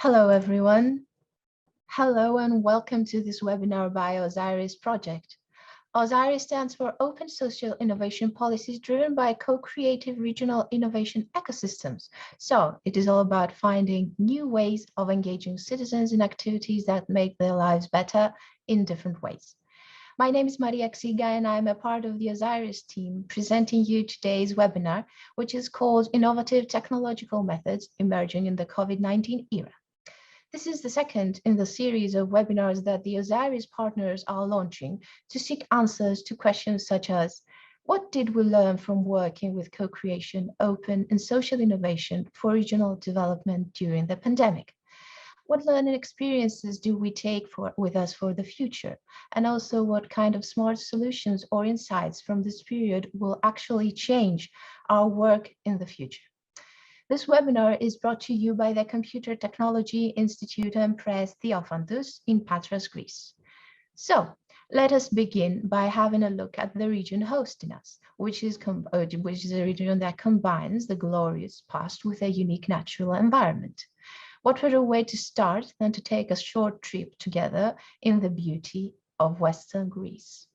Hello, everyone. Hello and welcome to this webinar by Osiris Project. Osiris stands for Open Social Innovation Policies driven by co-creative regional innovation ecosystems. So it is all about finding new ways of engaging citizens in activities that make their lives better in different ways. My name is Maria Xiga and I'm a part of the Osiris team presenting you today's webinar, which is called Innovative Technological Methods Emerging in the COVID-19 Era. This is the second in the series of webinars that the Osiris partners are launching to seek answers to questions such as, what did we learn from working with co-creation, open and social innovation for regional development during the pandemic? What learning experiences do we take with us for the future? And also what kind of smart solutions or insights from this period will actually change our work in the future? This webinar is brought to you by the Computer Technology Institute and Press Theophantus in Patras, Greece. So let us begin by having a look at the region hosting us, which is a region that combines the glorious past with a unique natural environment. What better way to start than to take a short trip together in the beauty of Western Greece?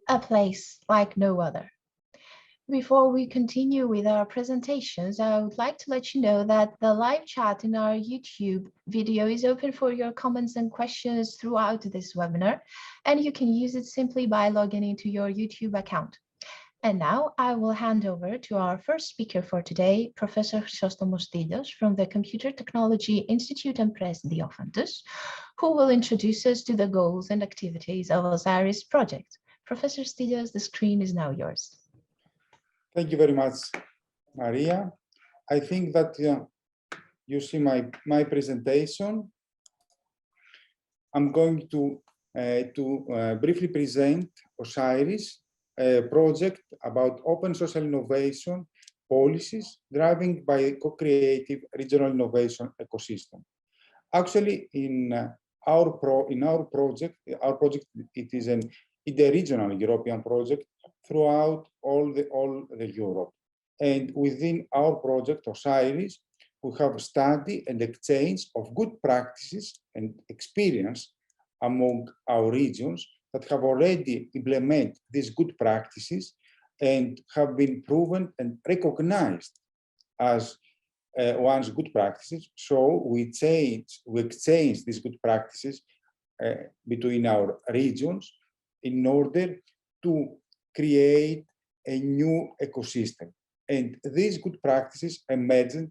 A place like no other. Before we continue with our presentations, I would like to let you know that the live chat in our YouTube video is open for your comments and questions throughout this webinar, and you can use it simply by logging into your YouTube account. And now I will hand over to our first speaker for today, Professor Chrysostomos Stylios from the Computer Technology Institute and Press Diophantus, who will introduce us to the goals and activities of OSIRIS project. Professor Stylios, the screen is now yours. Thank you very much, Maria. I think that you see my presentation. I'm going to briefly present OSIRIS, a project about open social innovation policies driven by a co-creative regional innovation ecosystem. Actually, in our project, it is an interregional European project throughout all the Europe. And within our project, OSIRIS, we have study and exchange of good practices and experience among our regions that have already implemented these good practices and have been proven and recognized as one's good practices. So we exchange these good practices between our regions in order to create a new ecosystem. And these good practices emerged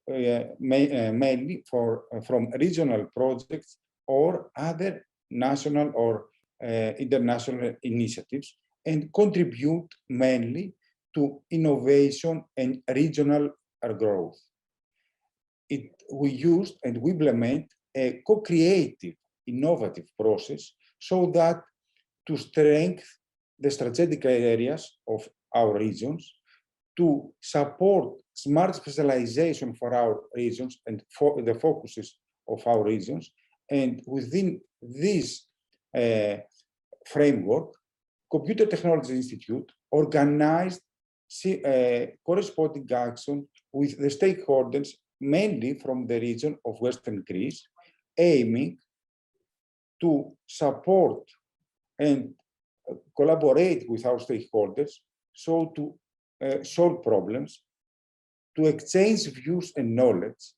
mainly from regional projects or other national or international initiatives, and contribute mainly to innovation and regional growth. We used and we implement a co-creative, innovative process so that to strengthen the strategic areas of our regions, to support smart specialization for our regions and for the focuses of our regions. And within this framework, Computer Technology Institute organized corresponding action with the stakeholders, mainly from the region of Western Greece, aiming to support and collaborate with our stakeholders so to solve problems, to exchange views and knowledge,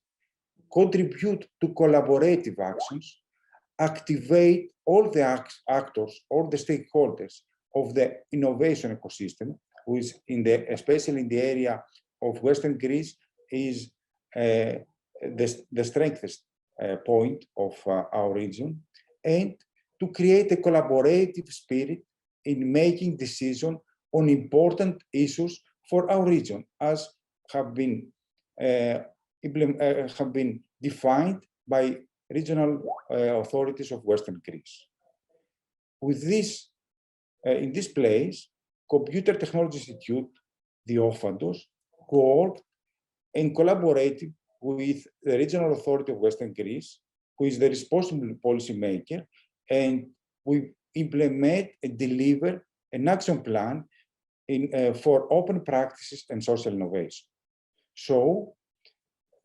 contribute to collaborative actions, activate all the actors, all the stakeholders of the innovation ecosystem, which especially in the area of Western Greece is the strongest point of our region, and to create a collaborative spirit in making decisions on important issues for our region, as have been defined by regional authorities of Western Greece. With this, in this place, Computer Technology Institute, Diophantus, worked and collaborated with the regional authority of Western Greece, who is the responsible policy maker, and we implement and deliver an action plan for open practices and social innovation. So,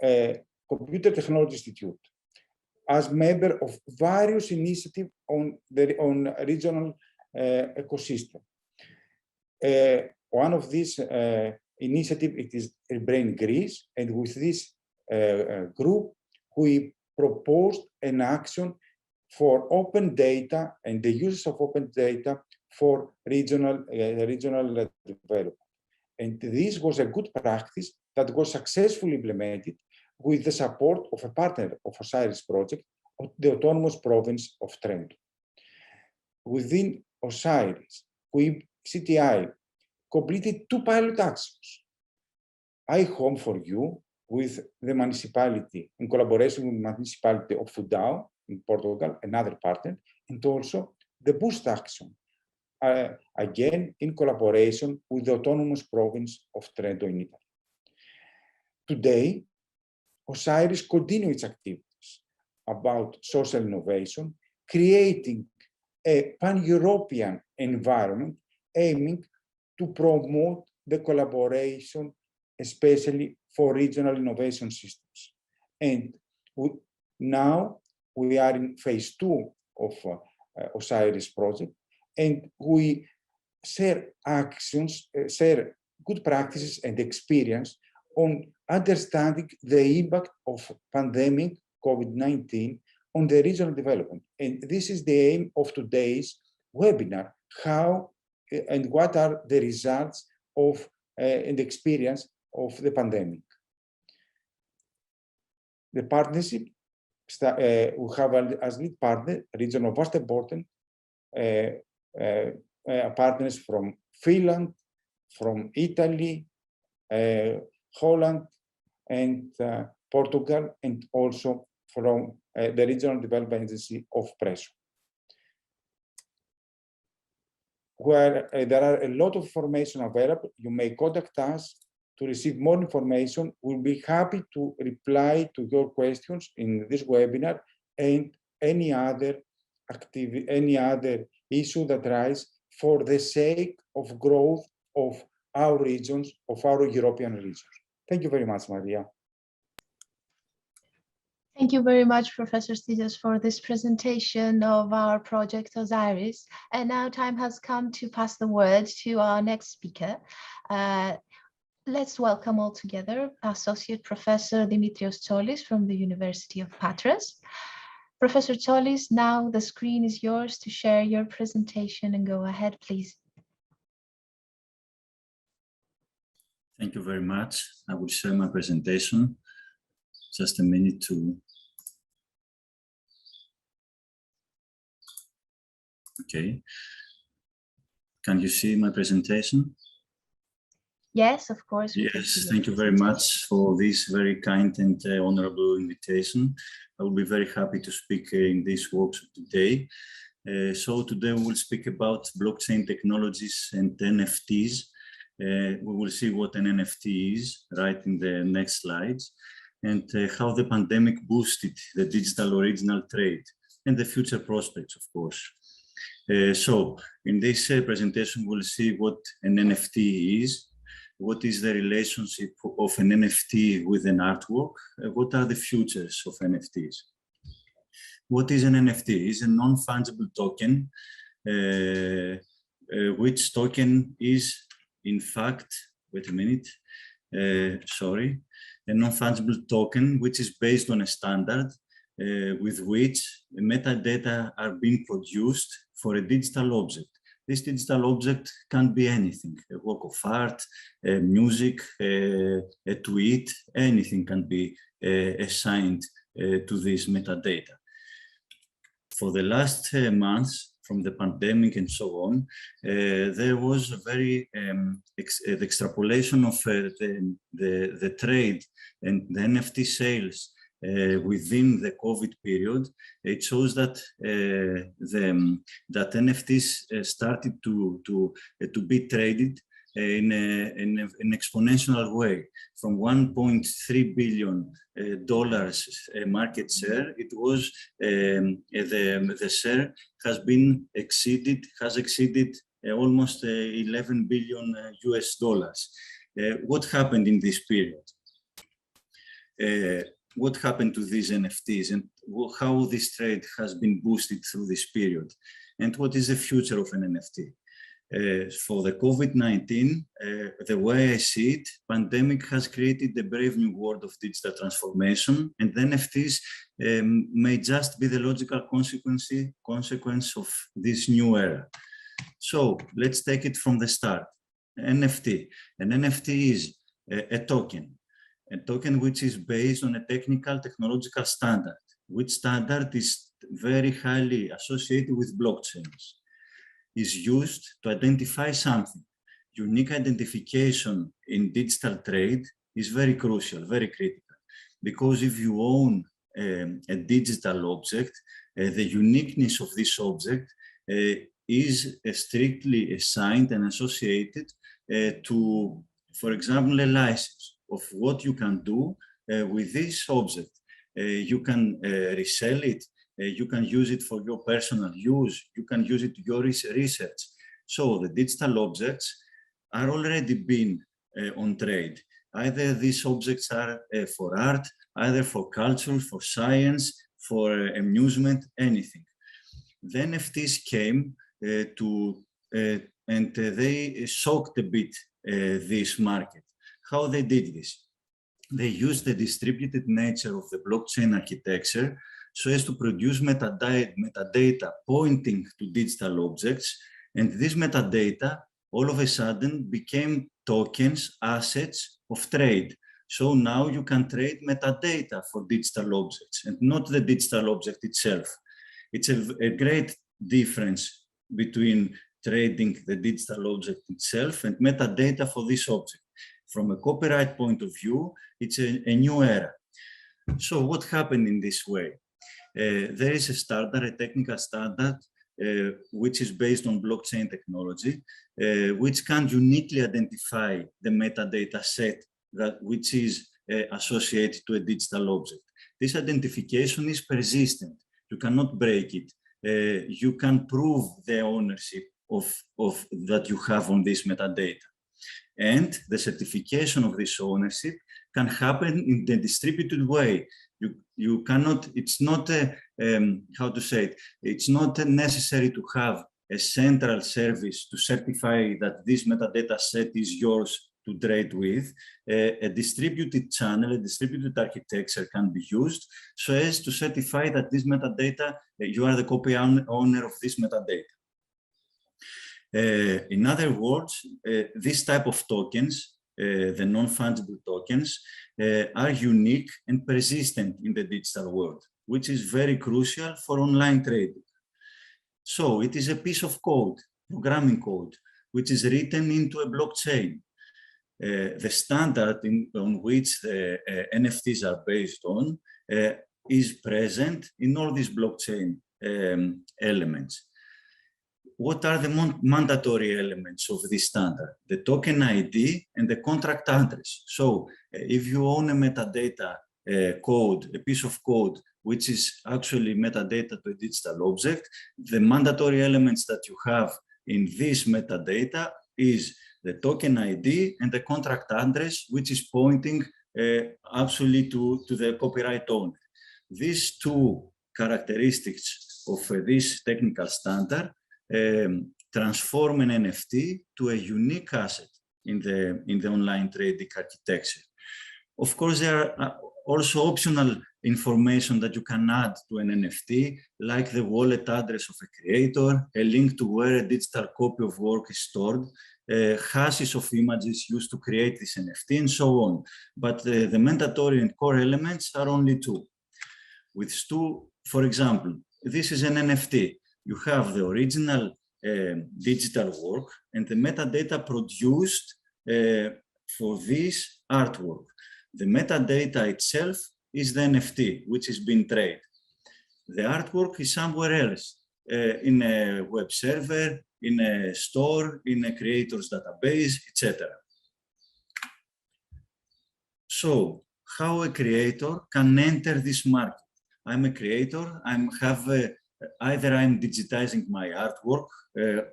Computer Technology Institute, as member of various initiatives on regional ecosystem. One of these initiatives, it is Brain Greece, and with this group, we proposed an action for open data and the use of open data for regional development. And this was a good practice that was successfully implemented with the support of a partner of OSIRIS project, the autonomous province of Trento. Within OSIRIS, CTI completed 2 pilot actions. iHome for You with the municipality, in collaboration with the municipality of Fundão in Portugal, another partner, and also the Boost action, again in collaboration with the autonomous province of Trento in Italy. Today, OSIRIS continues its activities about social innovation, creating a pan-European environment aiming to promote the collaboration, especially for regional innovation systems. And now we are in phase 2 of OSIRIS project, and we share actions, share good practices and experience on understanding the impact of pandemic COVID-19 on the regional development. And this is the aim of today's webinar, how what are the results of and the experience of the pandemic. The partnership, we have as lead partner Region of Västerbotten, partners from Finland, from Italy, Holland, and Portugal, and also from the Regional Development Agency of Presso, where there are a lot of information available. You may contact us to receive more information. We'll be happy to reply to your questions in this webinar and any other activity, any other issue that arises for the sake of growth of our regions, of our European regions. Thank you very much, Maria. Thank you very much, Professor Stylios, for this presentation of our project Osiris. And now time has come to pass the word to our next speaker. Let's welcome all together Associate Professor Dimitrios Tsolis from the University of Patras. Professor Tsolis, now the screen is yours to share your presentation, and go ahead, please. Thank you very much. I will share my presentation. Just a minute to... Okay. Can you see my presentation? Yes, of course. Yes, thank you very much for this very kind and honorable invitation. I will be very happy to speak in this workshop today. So today we will speak about blockchain technologies and NFTs. We will see what an NFT is right in the next slides, and how the pandemic boosted the digital original trade and the future prospects, of course. So in this presentation, we'll see what an NFT is, what is the relationship of an NFT with an artwork, what are the futures of NFTs. What is an NFT? It's a non-fungible token, which token is, in fact, wait a minute, sorry, a non-fungible token which is based on a standard with which metadata are being produced for a digital object. This digital object can be anything, a work of art, music, a tweet, anything can be assigned to this metadata. For the last months, from the pandemic and so on, there was a very the extrapolation of the trade and the NFT sales within the COVID period. It shows that that NFTs started to be traded in an exponential way. From $1.3 billion market share, it was the share has exceeded almost 11 billion US dollars. What happened in this period? What happened to these NFTs, and how this trade has been boosted through this period, and what is the future of an NFT? For the COVID-19, the way I see it, pandemic has created a brave new world of digital transformation, and the NFTs may just be the logical consequence of this new era. So let's take it from the start. NFT. An NFT is a token which is based on a technological standard, which standard is very highly associated with blockchains. Is used to identify something. Unique identification in digital trade is very crucial, very critical, because if you own a digital object, the uniqueness of this object is strictly assigned and associated to, for example, a license of what you can do with this object. You can resell it. You can use it for your personal use. You can use it to your research. So the digital objects are already being on trade. Either these objects are for art, either for culture, for science, for amusement, anything. The NFTs came and they shocked a bit this market. How they did this? They used the distributed nature of the blockchain architecture so as to produce metadata pointing to digital objects And this metadata, all of a sudden, became tokens, assets of trade. So now you can trade metadata for digital objects and not the digital object itself. It's a great difference between trading the digital object itself and metadata for this object. From a copyright point of view, it's a new era. So what happened in this way? There is a standard, a technical standard, which is based on blockchain technology, which can uniquely identify the metadata set which is associated to a digital object. This identification is persistent. You cannot break it. You can prove the ownership of that you have on this metadata. And the certification of this ownership can happen in the distributed way. You cannot, it's not a, how to say it, it's not necessary to have a central service to certify that this metadata set is yours to trade with. A distributed channel, a distributed architecture can be used so as to certify that this metadata, you are the copy owner of this metadata. In other words, this type of tokens, the non-fungible tokens, are unique and persistent in the digital world, which is very crucial for online trading. So it is a piece of code, programming code, which is written into a blockchain. The standard on which the NFTs are based on is present in all these blockchain elements. What are the mandatory elements of this standard? The token ID and the contract address. So if you own a metadata code, a piece of code, which is actually metadata to a digital object, the mandatory elements that you have in this metadata is the token ID and the contract address, which is pointing actually to the copyright owner. These two characteristics of this technical standard transform an NFT to a unique asset in the online trading architecture. Of course, there are also optional information that you can add to an NFT, like the wallet address of a creator, a link to where a digital copy of work is stored, hashes of images used to create this NFT, and so on. But the mandatory and core elements are only two. With two, for example, this is an NFT. You have the original digital work and the metadata produced for this artwork. The metadata itself is the NFT, which is being traded. The artwork is somewhere else, in a web server, in a store, in a creator's database, etc. So, how a creator can enter this market? I'm a creator, either I'm digitizing my artwork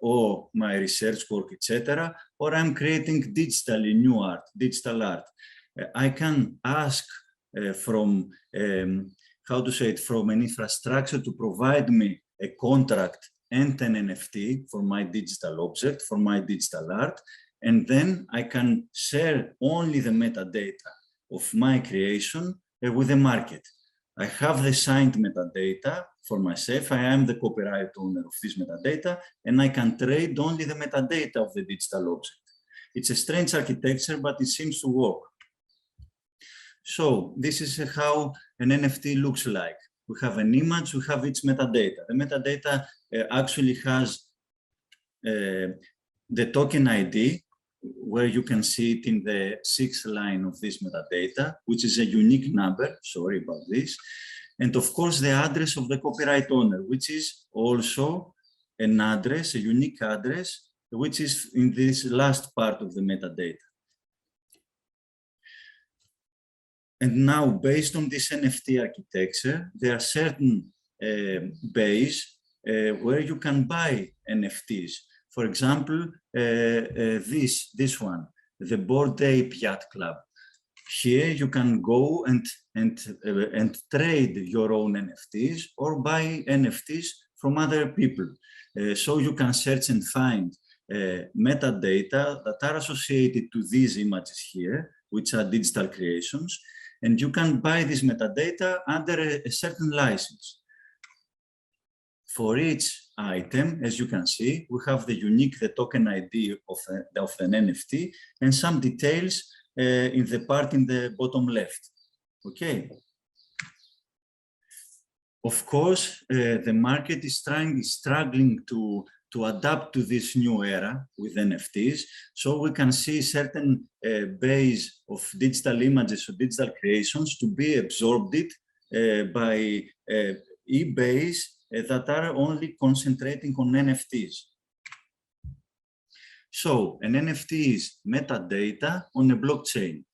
or my research work, etc., or I'm creating digitally new art, digital art. I can ask from, how to say it, from an infrastructure to provide me a contract and an NFT for my digital object, for my digital art, and then I can share only the metadata of my creation with the market. I have the signed metadata for myself. I am the copyright owner of this metadata, and I can trade only the metadata of the digital object. It's a strange architecture, but it seems to work. So this is how an NFT looks like. We have an image, we have its metadata. The metadata actually has the token ID, where you can see it in the 6th line of this metadata, which is a unique number, sorry about this. And of course, the address of the copyright owner, which is also an address, a unique address, which is in this last part of the metadata. And now, based on this NFT architecture, there are certain bays where you can buy NFTs. For example, this one, the Bored Ape Yacht Club. Here you can go and trade your own NFTs or buy NFTs from other people. So you can search and find metadata that are associated to these images here, which are digital creations. And you can buy this metadata under a certain license. For each item, as you can see, we have the unique, the token ID of an NFT and some details in the part in the bottom left. Okay. Of course, the market is struggling to adapt to this new era with NFTs. So we can see certain base of digital images or digital creations to be absorbed by eBays that are only concentrating on NFTs. So an NFT is metadata on a blockchain,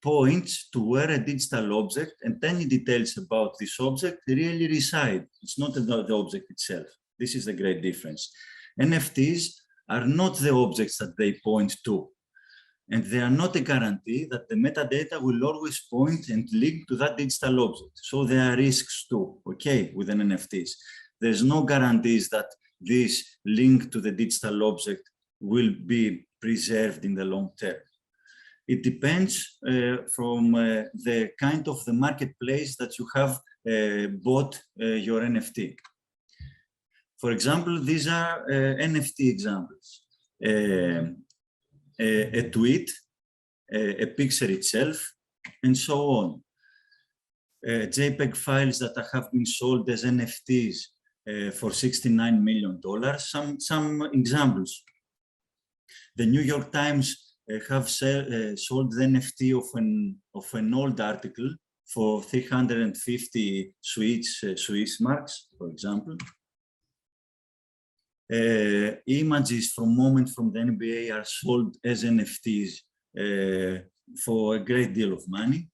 points to where a digital object and any details about this object really reside. It's not the object itself. This is the great difference. NFTs are not the objects that they point to, and they are not a guarantee that the metadata will always point and link to that digital object. So there are risks too, okay, with an NFTs. There's no guarantees that this link to the digital object will be preserved in the long term. It depends from the kind of the marketplace that you have bought your NFT. For example, these are NFT examples. A tweet, a picture itself, and so on. JPEG files that have been sold as NFTs for $69 million. Some examples. The New York Times have sold the NFT of an old article for 350 Swiss marks, for example. Images from moment from the NBA are sold as NFTs for a great deal of money.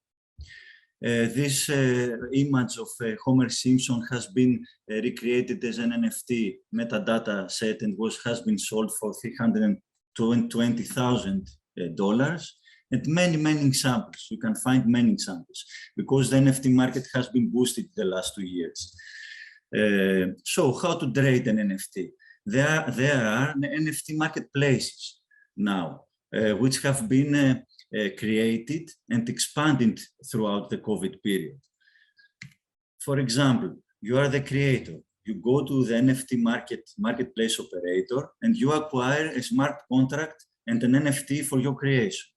This image of Homer Simpson has been recreated as an NFT metadata set and has been sold for $320,000. And many examples. You can find many examples because the NFT market has been boosted the last 2 years. So how to trade an NFT? There are NFT marketplaces now, which have been created and expanded throughout the COVID period. For example, you are the creator. You go to the NFT marketplace operator and you acquire a smart contract and an NFT for your creation.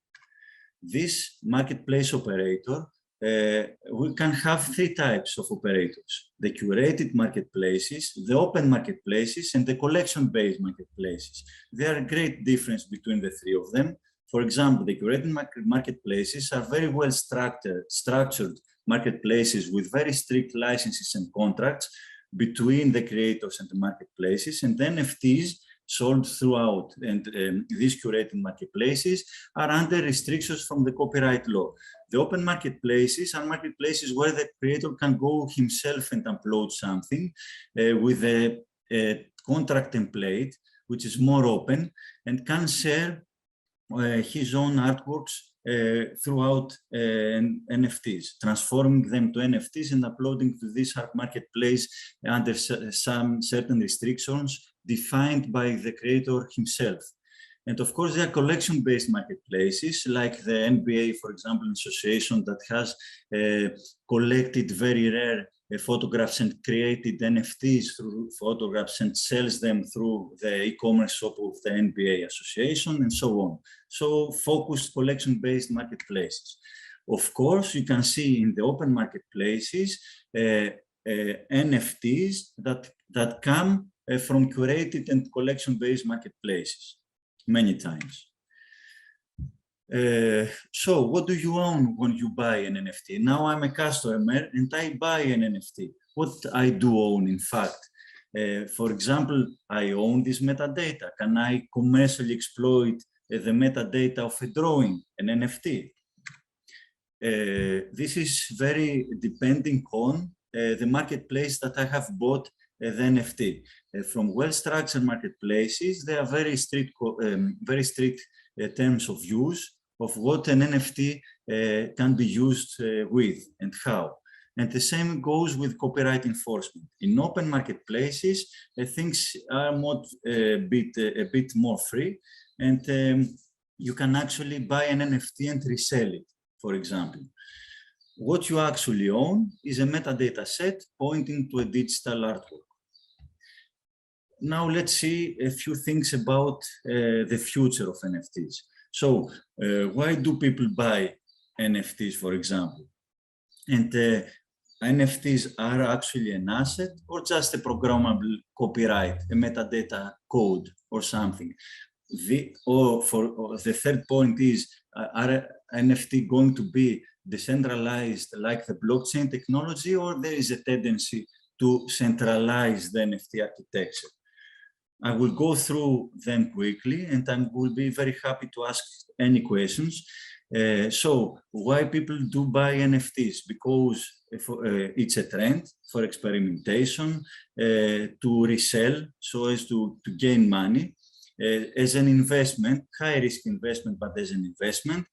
This marketplace operator, we can have 3 types of operators: the curated marketplaces, the open marketplaces, and the collection-based marketplaces. There are great difference between the 3 of them. For example, the curated marketplaces are very well structured marketplaces with very strict licenses and contracts between the creators and the marketplaces, and the NFTs sold throughout, and these curated marketplaces are under restrictions from the copyright law. The open marketplaces are marketplaces where the creator can go himself and upload something with a contract template, which is more open, and can share his own artworks throughout NFTs, transforming them to NFTs and uploading to this art marketplace under some certain restrictions defined by the creator himself. And of course, there are collection-based marketplaces like the NBA, for example, association that has collected very rare photographs and created NFTs through photographs and sells them through the e-commerce shop of the NBA association and so on. So focused collection-based marketplaces. Of course, you can see in the open marketplaces NFTs that come from curated and collection-based marketplaces many times. So what do you own when you buy an NFT? Now I'm a customer and I buy an NFT. What I do own, in fact? For example, I own this metadata. Can I commercially exploit the metadata of a drawing, an NFT? This is very depending on the marketplace that I have bought the NFT. From well-structured marketplaces, there are very strict terms of use of what an NFT can be used with and how. And the same goes with copyright enforcement. In open marketplaces, things are a bit more free, and you can actually buy an NFT and resell it, for example. What you actually own is a metadata set pointing to a digital artwork. now let's see a few things about the future of NFTs. So why do people buy NFTs, for example? And NFTs are actually an asset or just a programmable copyright, a metadata code or something? The third point is, are NFT going to be decentralized like the blockchain technology, or there is a tendency to centralize the NFT architecture? I will go through them quickly, and I will be very happy to ask any questions. So why people do buy NFTs? Because it's a trend for experimentation, to resell so as to gain money, as an investment, high risk investment, but as an investment.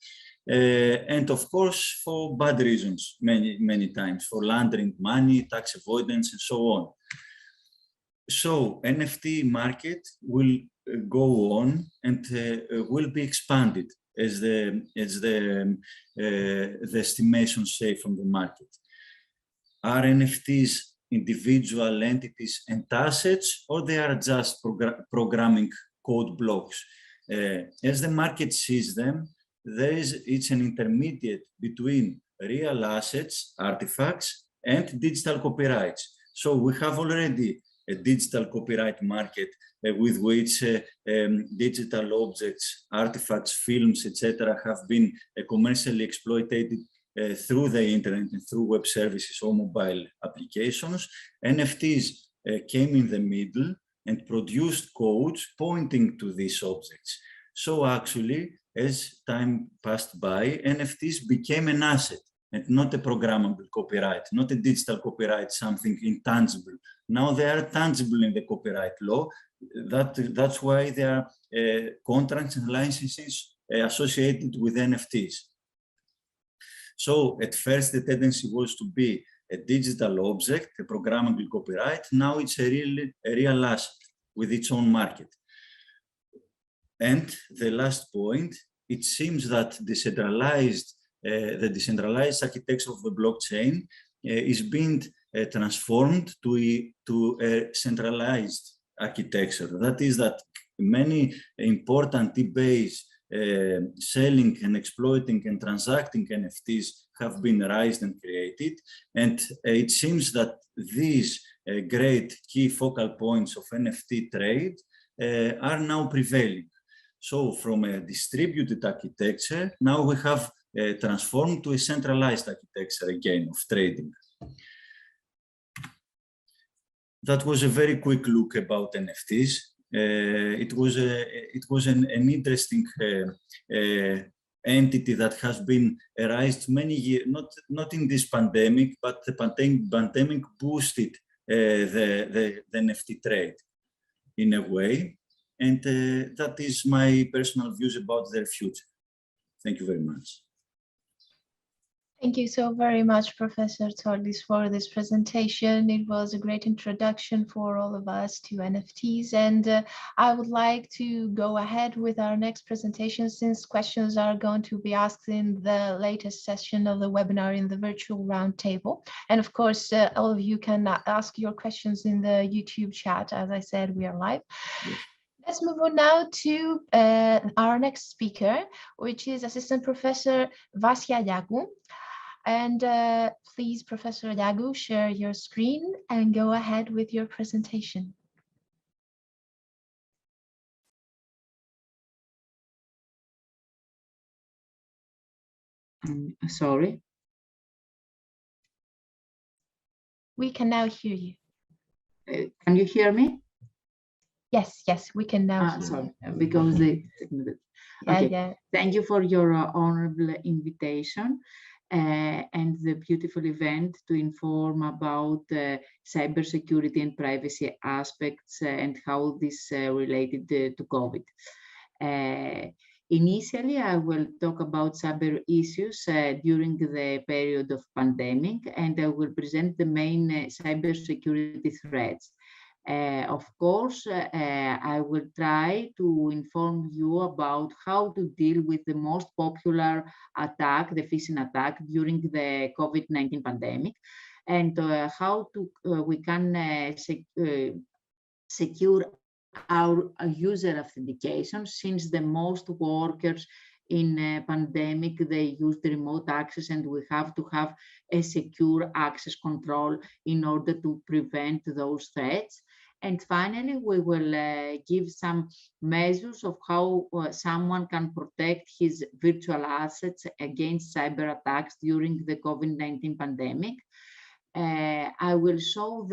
And of course, for bad reasons, many times, for laundering money, tax avoidance, and so on. So NFT market will go on and will be expanded as the estimations say from the market. Are NFTs individual entities and assets, or they are just programming code blocks? As the market sees them, it's an intermediate between real assets, artifacts, and digital copyrights. So we have already a digital copyright market with which digital objects, artifacts, films, etc., have been commercially exploited through the internet and through web services or mobile applications. NFTs came in the middle and produced codes pointing to these objects. So actually, as time passed by, NFTs became an asset and not a programmable copyright, not a digital copyright, something intangible. Now they are tangible in the copyright law. That's why there are contracts and licenses associated with NFTs. So at first the tendency was to be a digital object, a programmable copyright. Now it's a real asset with its own market. And the last point, it seems that the decentralized architecture of the blockchain is being transformed to a centralized architecture. That is that many important eBays selling and exploiting and transacting NFTs have been raised and created. And it seems that these great key focal points of NFT trade are now prevailing. So from a distributed architecture, now we have transformed to a centralized architecture again of trading. That was a very quick look about NFTs. It was an interesting entity that has been raised many years, not in this pandemic, but the pandemic boosted the NFT trade in a way. And that is my personal views about their future. Thank you very much. Thank you so very much, Professor Tzorlis, for this presentation. It was a great introduction for all of us to NFTs. And I would like to go ahead with our next presentation, since questions are going to be asked in the latest session of the webinar in the virtual roundtable. And of course, all of you can ask your questions in the YouTube chat. As I said, we are live. Yes. Let's move on now to our next speaker, which is Assistant Professor Vasya Yagu. And please, Professor Yagu, share your screen and go ahead with your presentation. Sorry. We can now hear you. Can you hear me? Yes, yes, we can now hear sorry, you. Because okay. Yeah. Thank you for your honorable invitation and the beautiful event to inform about cybersecurity and privacy aspects and how this related to COVID. Initially, I will talk about cyber issues during the period of pandemic, and I will present the main cybersecurity threats. Of course, I will try to inform you about how to deal with the most popular attack, the phishing attack, during the COVID-19 pandemic, and how we can secure our user authentication, since the most workers in pandemic, they used remote access, and we have to have a secure access control in order to prevent those threats. And finally, we will give some measures of how someone can protect his virtual assets against cyber attacks during the COVID-19 pandemic. I will show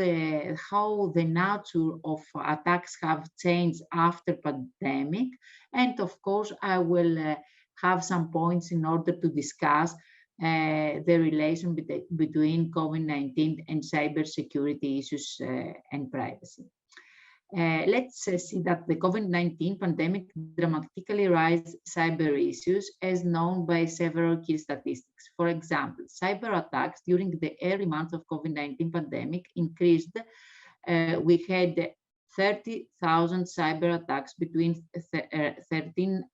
how the nature of attacks have changed after pandemic. And of course, I will have some points in order to discuss the relation between COVID-19 and cybersecurity issues and privacy. Let's see that the COVID-19 pandemic dramatically raised cyber issues as known by several key statistics. For example, cyber attacks during the early months of COVID-19 pandemic increased. We had 30,000 cyber attacks between 13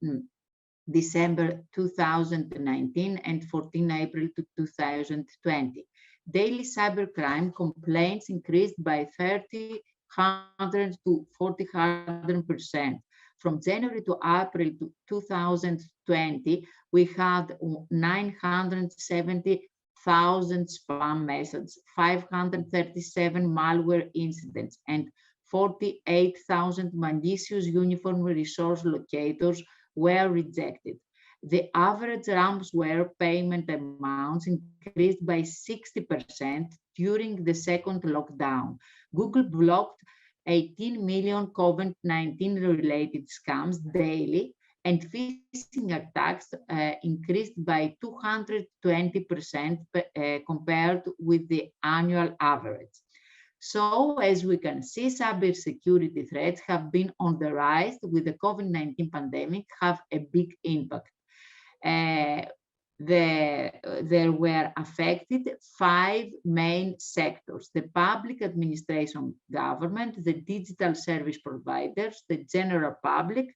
December 2019 and 14 April 2020. Daily cybercrime complaints increased by 300 to 400%. From January to April 2020, we had 970,000 spam messages, 537 malware incidents, and 48,000 malicious uniform resource locators were rejected. The average ransomware payment amounts increased by 60% during the second lockdown. Google blocked 18 million COVID-19 related scams daily, and phishing attacks increased by 220% compared with the annual average. So, as we can see, cybersecurity threats have been on the rise with the COVID-19 pandemic, have a big impact. There were affected 5 main sectors: the public administration government, the digital service providers, the general public,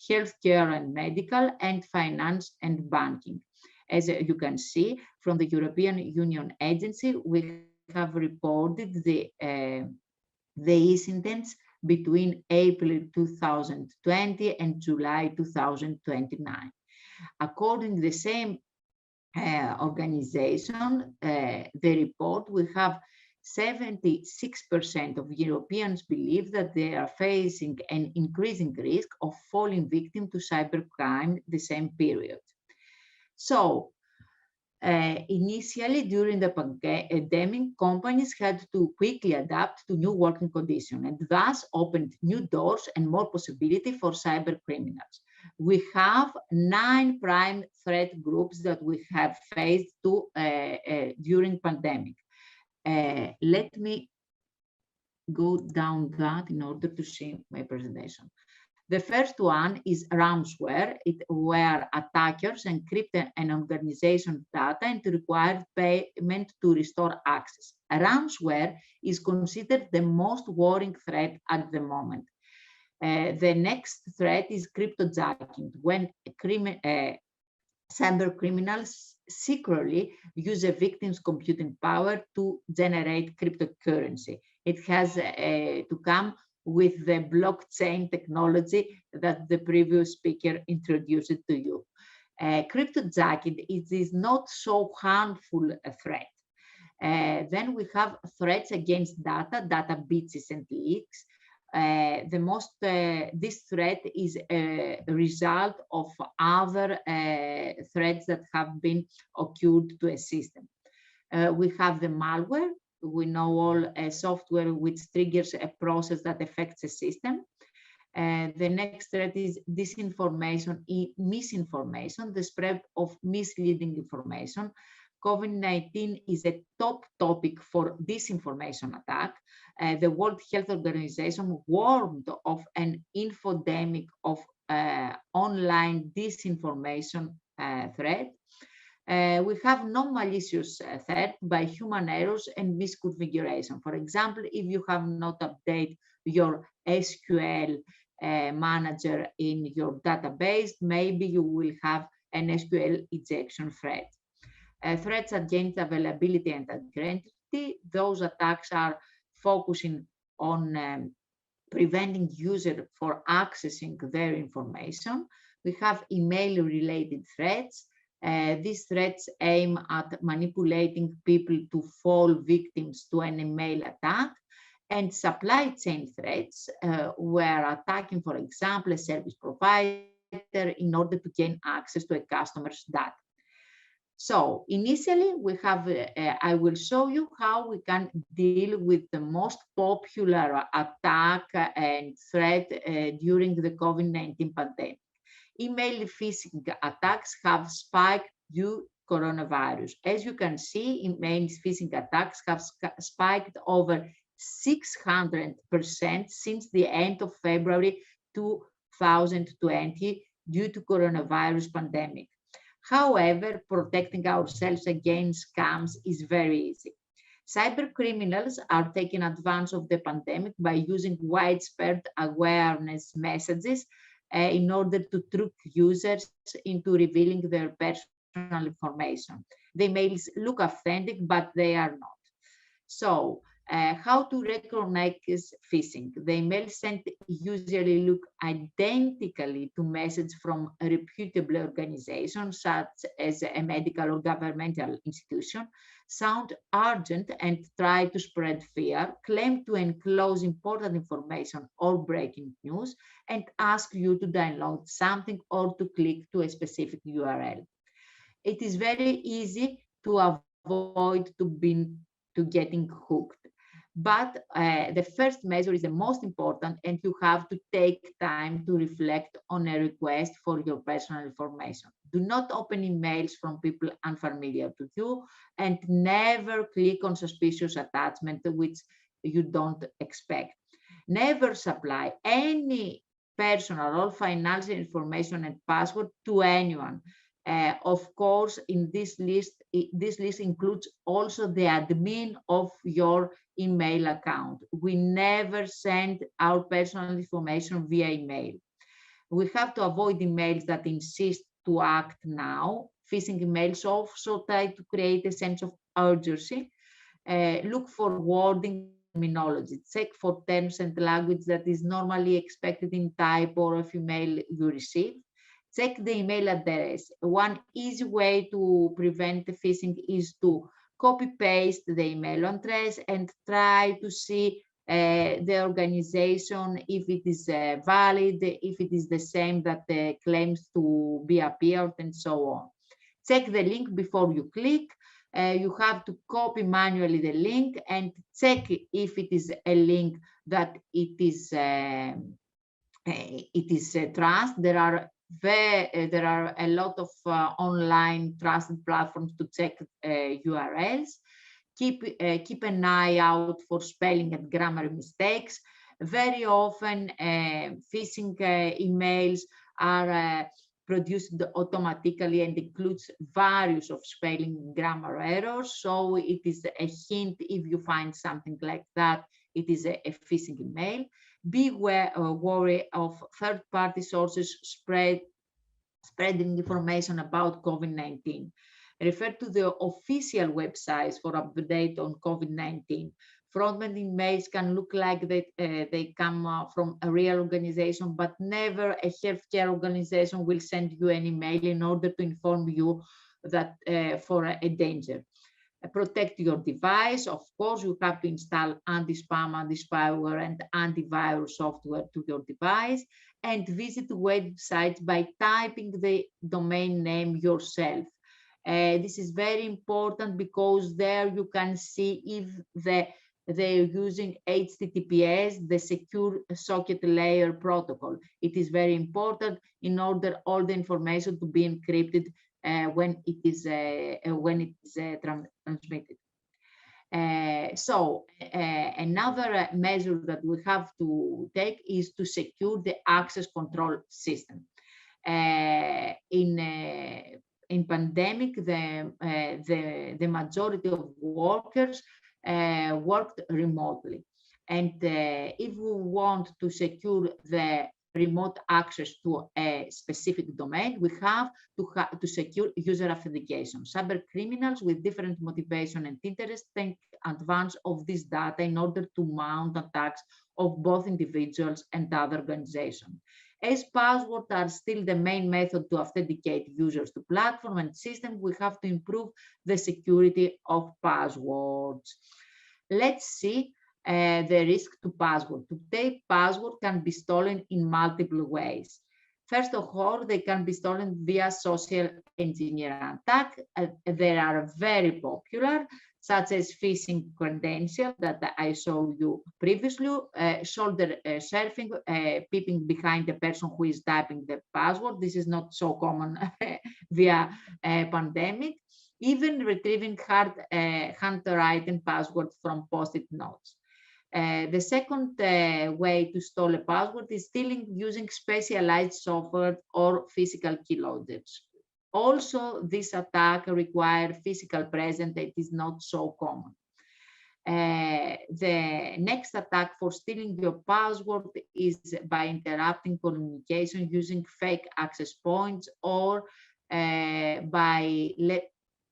healthcare and medical, and finance and banking. As you can see from the European Union agency, we have reported the incidents between April 2020 and July 2029. According to the same organization, the report, we have 76% of Europeans believe that they are facing an increasing risk of falling victim to cybercrime the same period. So, initially, during the pandemic, companies had to quickly adapt to new working conditions and thus opened new doors and more possibility for cyber criminals. We have 9 prime threat groups that we have faced during pandemic. Let me go down that in order to see my presentation. The first one is ransomware, where attackers encrypt an organization's data and require payment to restore access. Ransomware is considered the most worrying threat at the moment. The next threat is cryptojacking, when cyber criminals secretly use a victim's computing power to generate cryptocurrency. It has to come with the blockchain technology that the previous speaker introduced to you. Cryptojacking, it is not so harmful a threat. Then we have threats against data breaches and leaks. This threat is a result of other threats that have been occurred to a system. We have the malware. We know all software which triggers a process that affects a system. The next threat is disinformation, misinformation, the spread of misleading information. COVID-19 is a top topic for disinformation attack. The World Health Organization warned of an infodemic of online disinformation threat. We have non-malicious threat by human errors and misconfiguration. For example, if you have not updated your SQL manager in your database, maybe you will have an SQL injection threat. Threats against availability and integrity, those attacks are focusing on preventing users from accessing their information. We have email-related threats. These threats aim at manipulating people to fall victims to an email attack, and supply chain threats, where attacking, for example, a service provider in order to gain access to a customer's data. So initially, we have, I will show you how we can deal with the most popular attack and threat during the COVID-19 pandemic. Email phishing attacks have spiked due to coronavirus. As you can see, email phishing attacks have spiked over 600% since the end of February 2020 due to coronavirus pandemic. However, protecting ourselves against scams is very easy. Cyber criminals are taking advantage of the pandemic by using widespread awareness messages in order to trick users into revealing their personal information. The emails look authentic, but they are not. So, how to recognize phishing? The emails sent usually look identically to messages from a reputable organization, such as a medical or governmental institution, sound urgent and try to spread fear, claim to enclose important information or breaking news, and ask you to download something or to click to a specific URL. It is very easy to avoid getting hooked. But the first measure is the most important, and you have to take time to reflect on a request for your personal information. Do not open emails from people unfamiliar to you, and never click on suspicious attachment which you don't expect. Never supply any personal or financial information and password to anyone. Of course, in this list includes also the admin of your email account. We never send our personal information via email. We have to avoid emails that insist to act now. Phishing emails also try to create a sense of urgency. Look for wording terminology. Check for terms and language that is normally expected in type or of email you receive. Check the email address. One easy way to prevent phishing is to copy-paste the email address and try to see the organization, if it is valid, if it is the same that claims to be appeared, and so on. Check the link before you click. You have to copy manually the link and check if it is a link that it is trust. There are a lot of online trusted platforms to check URLs. Keep an eye out for spelling and grammar mistakes. Very often, phishing emails are produced automatically and includes various of spelling and grammar errors. So it is a hint if you find something like that, it is a phishing email. Be wary of third-party sources spreading information about COVID-19. Refer to the official websites for update on COVID-19. Fraudulent emails can look like they come from a real organization, but never a healthcare organization will send you an email in order to inform you that for a danger. Protect your device. Of course, you have to install anti-spam, anti-spyware, and antivirus software to your device, and visit websites by typing the domain name yourself. This is very important because there you can see if they're using HTTPS, the Secure Socket Layer Protocol. It is very important in order all the information to be encrypted when it is transmitted. Another measure that we have to take is to secure the access control system. In pandemic, the majority of workers worked remotely. And if we want to secure the remote access to a specific domain, we have to secure user authentication. Cyber criminals with different motivation and interest take advantage of this data in order to mount attacks of both individuals and other organizations. As passwords are still the main method to authenticate users to platform and systems, we have to improve the security of passwords. Let's see the risk to password. Today, password can be stolen in multiple ways. First of all, they can be stolen via social engineering attack. They are very popular, such as phishing credentials that I showed you previously, shoulder surfing, peeping behind the person who is typing the password. This is not so common via pandemic. Even retrieving handwritten passwords from post-it notes. The second way to steal a password is stealing using specialized software or physical keyloggers. Also, this attack requires physical presence that is not so common. The next attack for stealing your password is by interrupting communication using fake access points or by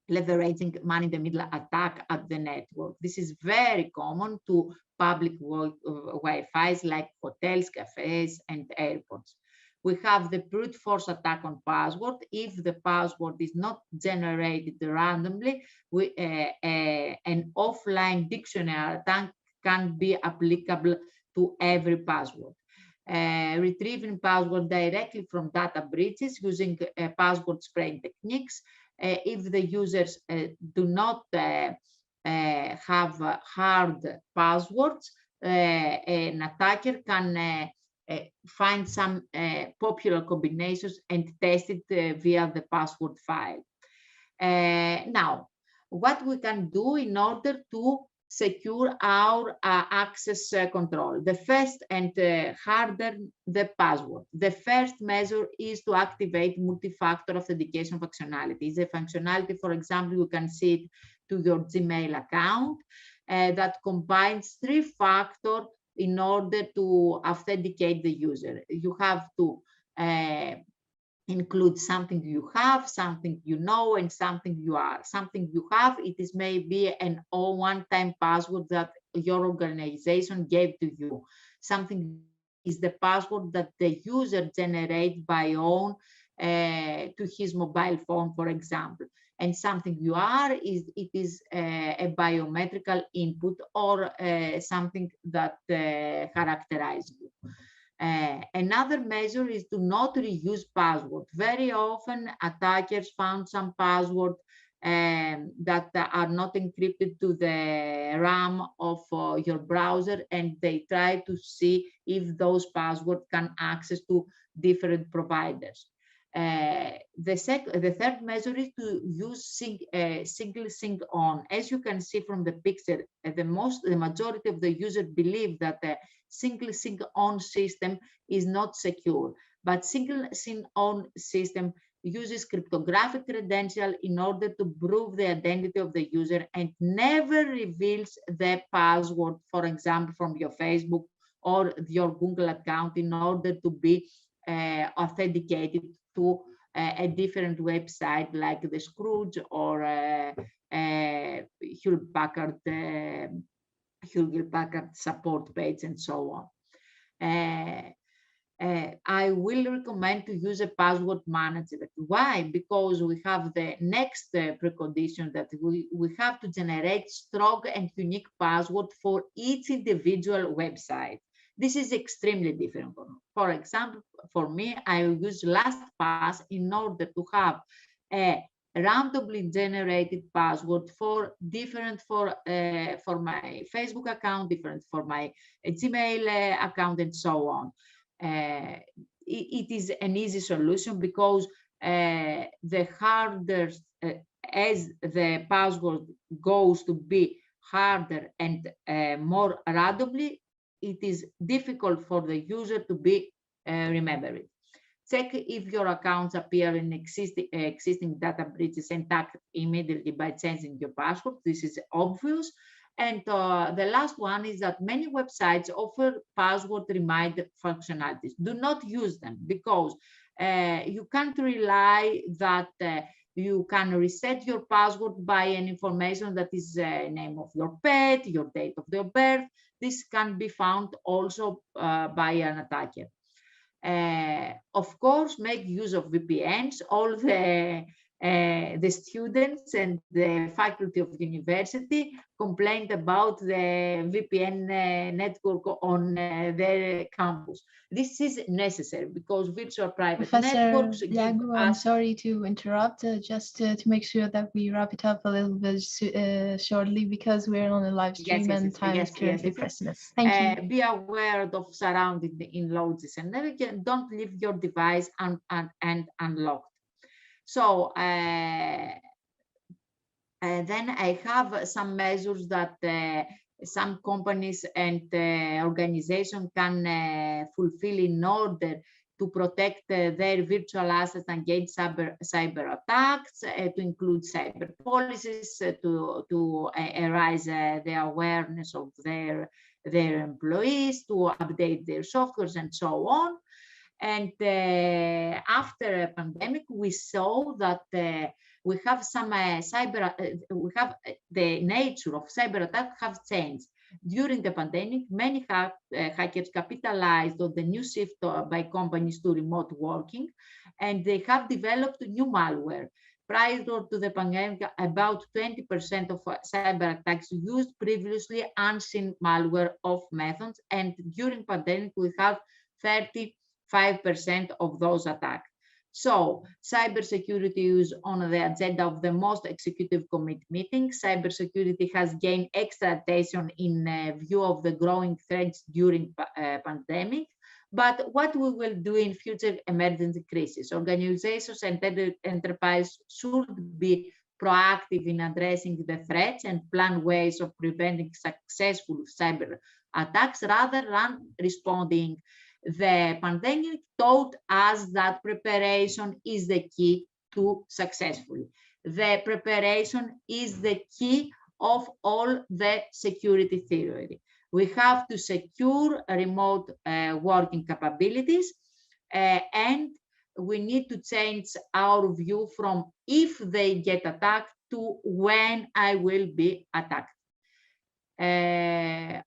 leveraging man-in-the-middle attack at the network. This is very common to public Wi-Fi's like hotels, cafes, and airports. We have the brute force attack on password. If the password is not generated randomly, an offline dictionary attack can be applicable to every password. Retrieving password directly from data breaches using password spraying techniques. If the users do not have hard passwords, an attacker can find some popular combinations and test it via the password file. Now, what we can do in order to secure our access control. The first and harden the password. The first measure is to activate multi-factor authentication functionality. The functionality, for example, you can see it to your Gmail account that combines 3-factor in order to authenticate the user. You have to include something you have, something you know, and something you are. Something you have, it is maybe an one-time password that your organization gave to you. Something is the password that the user generates by own to his mobile phone, for example. And something you are is a biometrical input or something that characterizes you. Another measure is to not reuse password. Very often attackers found some password that are not encrypted to the RAM of your browser, and they try to see if those passwords can access to different providers. The third measure is to use single sync on. As you can see from the picture, the majority of the users believe that the single sync on system is not secure, but single sync on system uses cryptographic credential in order to prove the identity of the user and never reveals the password, for example, from your Facebook or your Google account in order to be authenticated to a different website like the Scrooge or Hewlett Packard support page and so on. I will recommend to use a password manager. Why? Because we have the next precondition that we have to generate strong and unique password for each individual website. This is extremely different. For example, for me, I use LastPass in order to have a randomly generated password for my Facebook account, different for my Gmail account, and so on. It is an easy solution because the harder as the password goes to be harder and more randomly, it is difficult for the user to be remembered. Check if your accounts appear in existing data breaches and act immediately by changing your password. This is obvious. And the last one is that many websites offer password reminder functionalities. Do not use them because you can't rely that you can reset your password by an information that is name of your pet, your date of your birth. This can be found also by an attacker. Of course, make use of VPNs. All the students and the faculty of university complained about the VPN network on their campus. This is necessary because virtual private networks give Yagu, I'm us... sorry to interrupt, just to make sure that we wrap it up a little bit shortly because we're on a live stream and time is currently pressing us. Thank you. Be aware of surrounding in lodges and don't leave your device unlocked. So then I have some measures that some companies and organizations can fulfill in order to protect their virtual assets against cyber attacks, to include cyber policies, to raise the awareness of their employees, to update their softwares and so on. And after a pandemic, we saw that we have some we have the nature of cyber attacks have changed. During the pandemic, many hackers capitalized on the new shift by companies to remote working, and they have developed new malware. Prior to the pandemic, about 20% of cyber attacks used previously unseen malware of methods, and during pandemic, we have 35% of those attacks. So cybersecurity is on the agenda of the most executive committee meetings. Cybersecurity has gained extra attention in view of the growing threats during pandemic. But what we will do in future emergency crises, organizations and enterprises should be proactive in addressing the threats and plan ways of preventing successful cyber attacks rather than responding. The pandemic taught us that preparation is the key to successfully. The preparation is the key of all the security theory. We have to secure remote working capabilities, and we need to change our view from if they get attacked to when I will be attacked.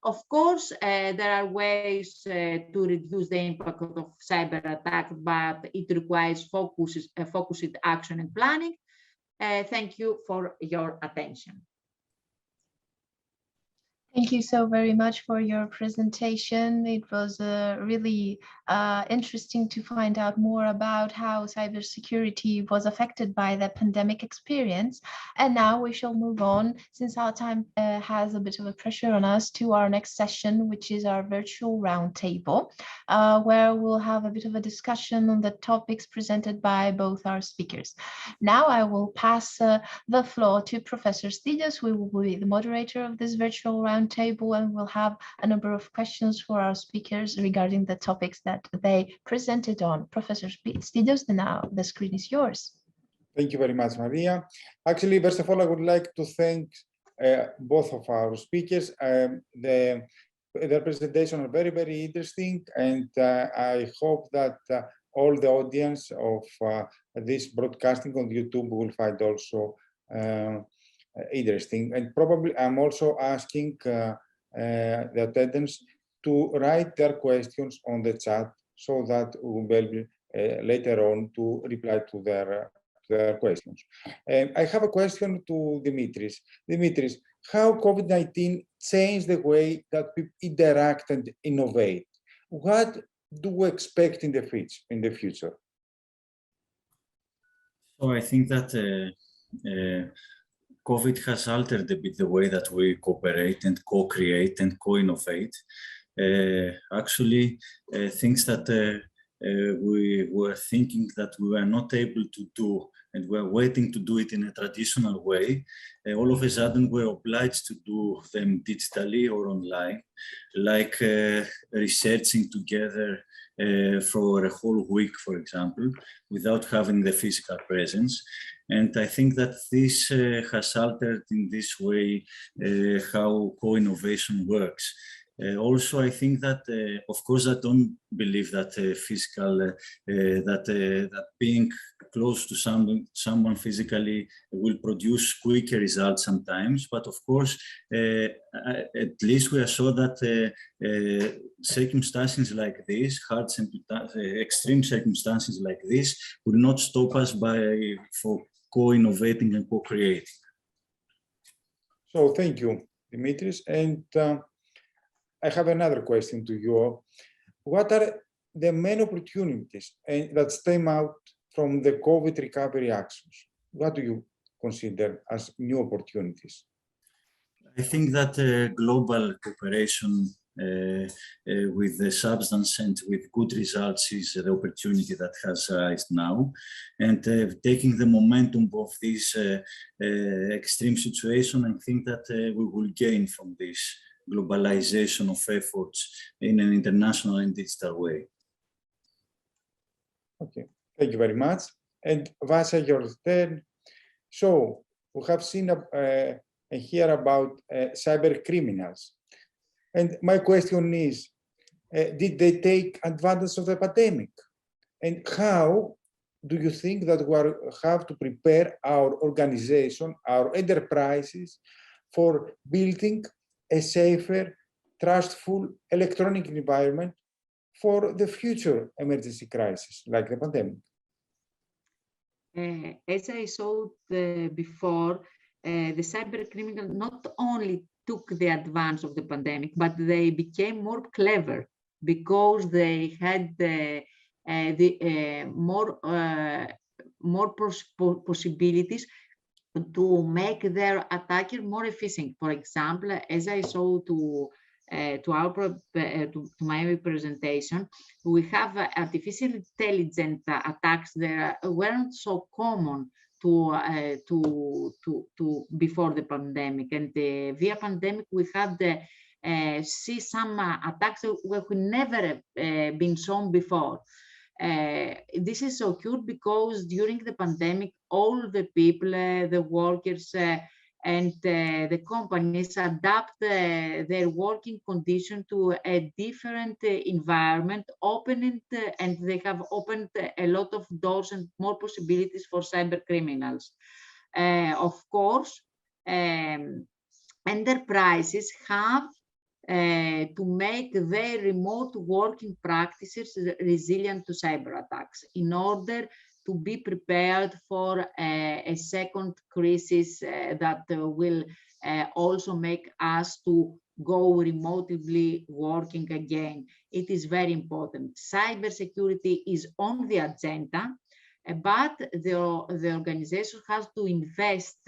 Of course, there are ways to reduce the impact of cyber attack, but it requires focused action and planning. Thank you for your attention. Thank you so very much for your presentation. It was really interesting to find out more about how cybersecurity was affected by the pandemic experience. And now we shall move on, since our time has a bit of a pressure on us, to our next session, which is our virtual roundtable, where we'll have a bit of a discussion on the topics presented by both our speakers. Now I will pass the floor to Professor Stylios, who will be the moderator of this virtual roundtable, and we'll have a number of questions for our speakers regarding the topics that they presented on. Professor Stylios, now the screen is yours. Thank you very much, Maria. Actually, first of all, I would like to thank both of our speakers. Their presentation are very, very interesting, and I hope that all the audience of this broadcasting on YouTube will find also interesting. And probably I'm also asking the attendants to write their questions on the chat so that we will be able later on to reply to their questions. I have a question to Dimitris. Dimitris, how COVID-19 changed the way that people interact and innovate? What do we expect in the future? So I think that COVID has altered a bit the way that we cooperate and co-create and co-innovate. Actually, things that we were thinking that we were not able to do, and we were waiting to do it in a traditional way, all of a sudden we're obliged to do them digitally or online, like researching together for a whole week, for example, without having the physical presence. And I think that this has altered in this way how co-innovation works. Also, I think that, of course, I don't believe that physical, that being close to someone physically will produce quicker results sometimes. But of course, at least we are sure that circumstances like this, extreme circumstances like this, will not stop us for co-innovating and co-creating. So thank you, Dimitris. And I have another question to you. What are the main opportunities that stem out from the COVID recovery actions? What do you consider as new opportunities? I think that global cooperation with the substance and with good results is the opportunity that has arisen now. And taking the momentum of this extreme situation, I think that we will gain from this globalization of efforts in an international and digital way. Okay, thank you very much. And Vasa, your turn. So we have seen and hear about cyber criminals. And my question is, did they take advantage of the pandemic? And how do you think that we have to prepare our organization, our enterprises, for building a safer, trustful electronic environment for the future emergency crisis, like the pandemic? As I showed before, the cyber criminal not only took the advance of the pandemic, but they became more clever because they had more possibilities to make their attacker more efficient. For example, as I showed to my presentation, we have artificial intelligence attacks that weren't so common before the pandemic, and via pandemic we had see some attacks that we never been shown before. This is occurred because during the pandemic, all the people, the workers, and the companies adapt their working condition to a different environment, and they have opened a lot of doors and more possibilities for cyber criminals. Of course, enterprises have to make their remote working practices resilient to cyber attacks in order to be prepared for a second crisis that will also make us to go remotely working again. It is very important. Cybersecurity is on the agenda, but the organization has to invest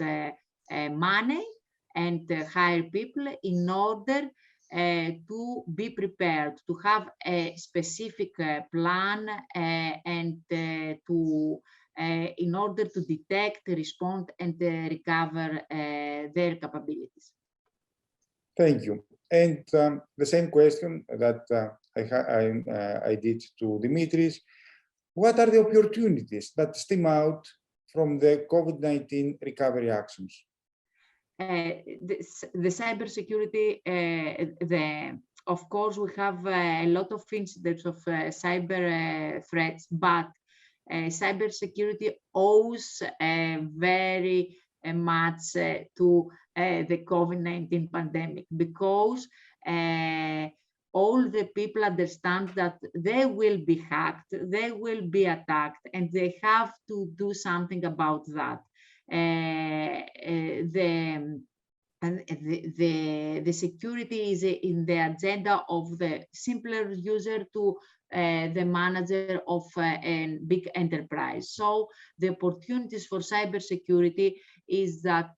money and hire people in order to be prepared, to have a specific plan and in order to detect, respond, and recover their capabilities. Thank you. And the same question that I did to Dimitris. What are the opportunities that stem out from the COVID-19 recovery actions? The cybersecurity, of course, we have a lot of incidents of cyber threats, but cybersecurity owes very much to the COVID-19 pandemic, because all the people understand that they will be hacked, they will be attacked, and they have to do something about that. The security is in the agenda of the simpler user to the manager of a big enterprise. So the opportunities for cybersecurity is that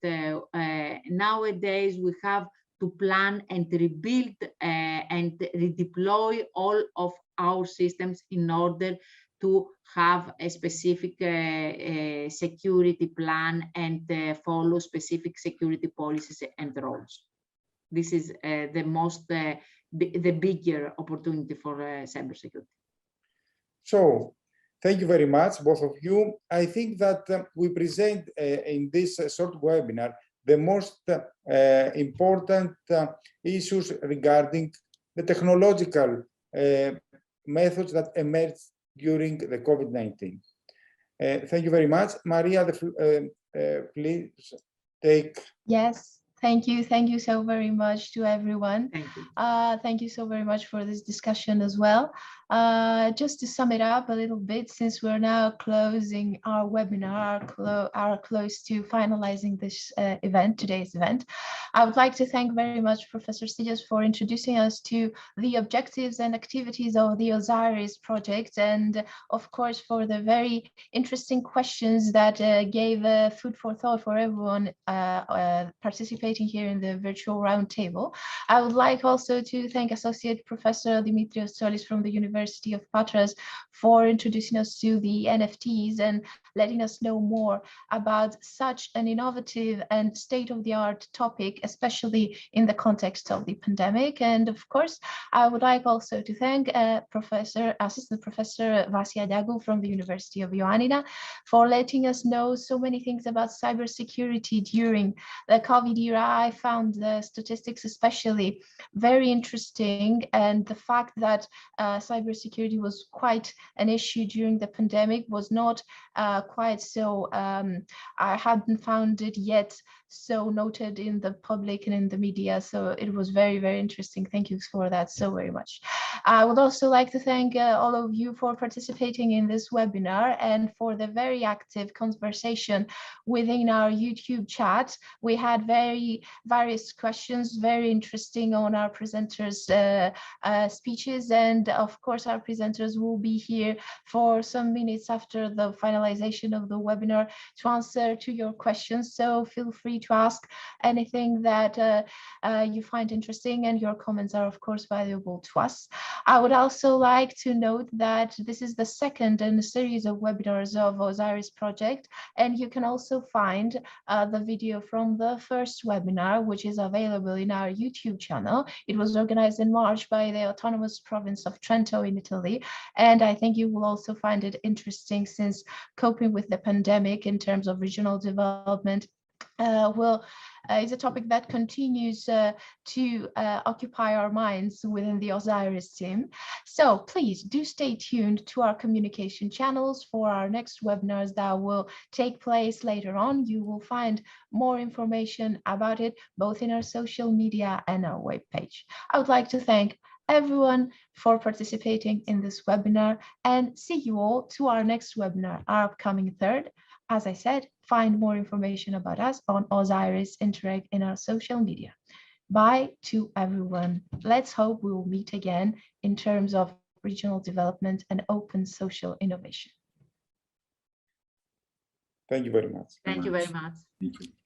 nowadays we have to plan and rebuild and redeploy all of our systems in order to have a specific security plan and follow specific security policies and roles. This is the bigger opportunity for cybersecurity. So, thank you very much, both of you. I think that we present in this short webinar the most important issues regarding the technological methods that emerged during the COVID-19. Thank you very much. Maria, please take. Yes. Thank you. Thank you so very much to everyone. Thank you. Thank you so very much for this discussion as well. Just to sum it up a little bit, since we're now closing our webinar, are close to finalizing this today's event, I would like to thank very much Professor Stylias for introducing us to the objectives and activities of the OSIRIS project, and of course for the very interesting questions that gave food for thought for everyone participating here in the virtual roundtable. I would like also to thank Associate Professor Dimitrios Tsolis from the University of Patras for introducing us to the NFTs and letting us know more about such an innovative and state-of-the-art topic, especially in the context of the pandemic. And of course, I would like also to thank Assistant Professor Vasia Dagu from the University of Ioannina for letting us know so many things about cybersecurity during the COVID era. I found the statistics especially very interesting, and the fact that cybersecurity was quite an issue during the pandemic was not quite so, I hadn't found it yet so noted in the public and in the media. So it was very, very interesting. Thank you for that so very much. I would also like to thank all of you for participating in this webinar and for the very active conversation within our YouTube chat. We had various questions, very interesting on our presenters' speeches. And of course, our presenters will be here for some minutes after the finalization of the webinar to answer to your questions. So feel free to ask anything that you find interesting, and your comments are of course valuable to us. I would also like to note that this is the second in a series of webinars of OSIRIS project, and you can also find the video from the first webinar, which is available in our YouTube channel. It was organized in March by the Autonomous Province of Trento in Italy, and I think you will also find it interesting, since coping with the pandemic in terms of regional development is a topic that continues to occupy our minds within the OSIRIS team. So please do stay tuned to our communication channels for our next webinars that will take place later on. You will find more information about it both in our social media and our webpage. I would like to thank everyone for participating in this webinar, and see you all to our next webinar, our upcoming third. As I said, find more information about us on OSIRIS Interreg in our social media. Bye to everyone. Let's hope we will meet again in terms of regional development and open social innovation. Thank you very much. Thank you very much. Thank you.